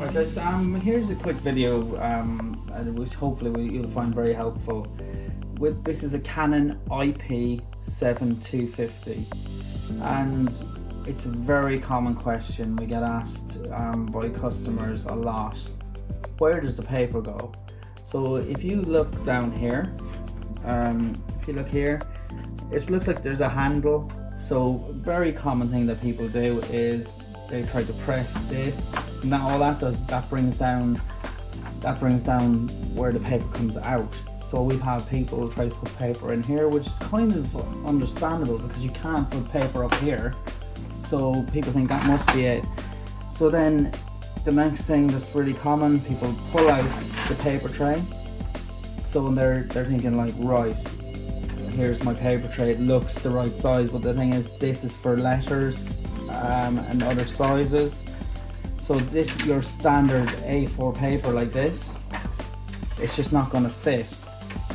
Right guys, here's a quick video which hopefully you'll find very helpful. This is a Canon iP7250 and it's a very common question we get asked by customers a lot. Where does the paper go? So if you look down here, if you look here, it looks like there's a handle. So very common thing that people do is they try to press this, and that all that does is that brings down where the paper comes out. So we've had people try to put paper in here, which is kind of understandable because you can't put paper up here. So people think that must be it. So then the next thing that's really common, people pull out the paper tray. So when they're thinking like, right, here's my paper tray, it looks the right size, but the thing is this is for letters and other sizes. So this, your standard A4 paper like this, it's just not going to fit.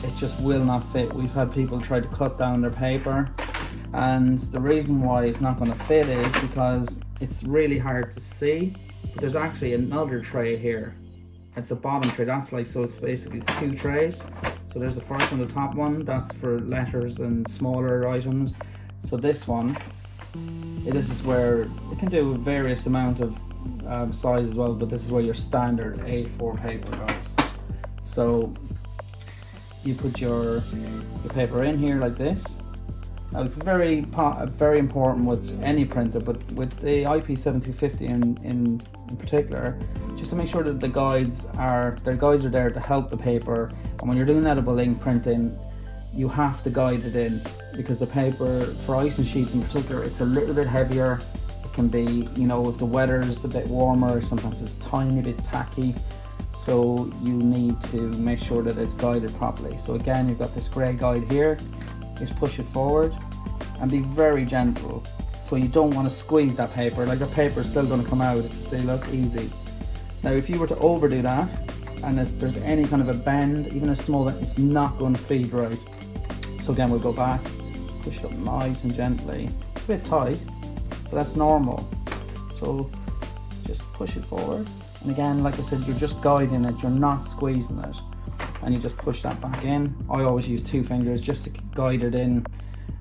It just will not fit. We've had people try to cut down their paper, and the reason why it's not going to fit is because it's really hard to see. But there's actually another tray here. It's a bottom tray. That's like, so it's basically two trays. So there's the first one, the top one, that's for letters and smaller items. So this one, this is where it can do various amount of size as well, but this is where your standard A4 paper goes. So you put your paper in here like this. Now it's very important with any printer, but with the iP7250 in particular, just to make sure that the guides are there to help the paper. And when you're doing edible ink printing, you have to guide it in, because the paper for icing sheets in particular, it's a little bit heavier. It can be, you know, if the weather's a bit warmer, sometimes it's tiny bit tacky. So you need to make sure that it's guided properly. So again, you've got this grey guide here. Just push it forward and be very gentle. So you don't want to squeeze that paper, like the paper is still going to come out. If you see, look, easy. Now if you were to overdo that, and there's any kind of a bend, even a small bend, it's not going to feed right. So again, we'll go back, push it up nice and gently. It's a bit tight, but that's normal. So just push it forward. And again, like I said, you're just guiding it, you're not squeezing it. And you just push that back in. I always use 2 fingers just to guide it in.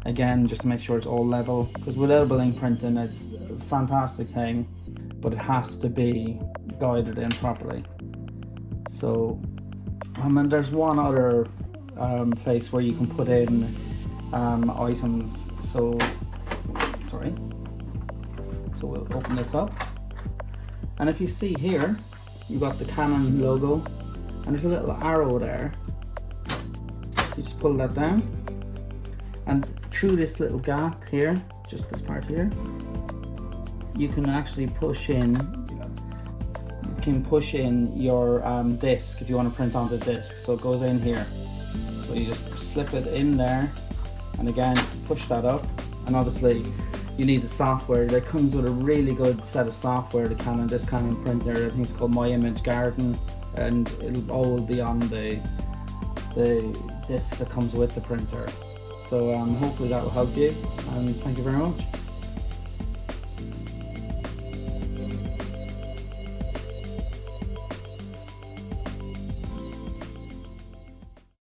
Again, just to make sure it's all level. Because with edible ink printing, it's a fantastic thing, but it has to be guided in properly. So, and there's one other place where you can put in items. So, sorry. So we'll open this up. And if you see here, you've got the Canon logo, and there's a little arrow there. You just pull that down, and through this little gap here, just this part here, you can actually push in. You can push in your disc if you want to print on the disc. So it goes in here. So you just slip it in there, and again push that up. And obviously, you need the software. That comes with a really good set of software. This Canon printer, I think it's called My Image Garden, and it'll all be on the disc that comes with the printer. So hopefully that will help you, and thank you very much.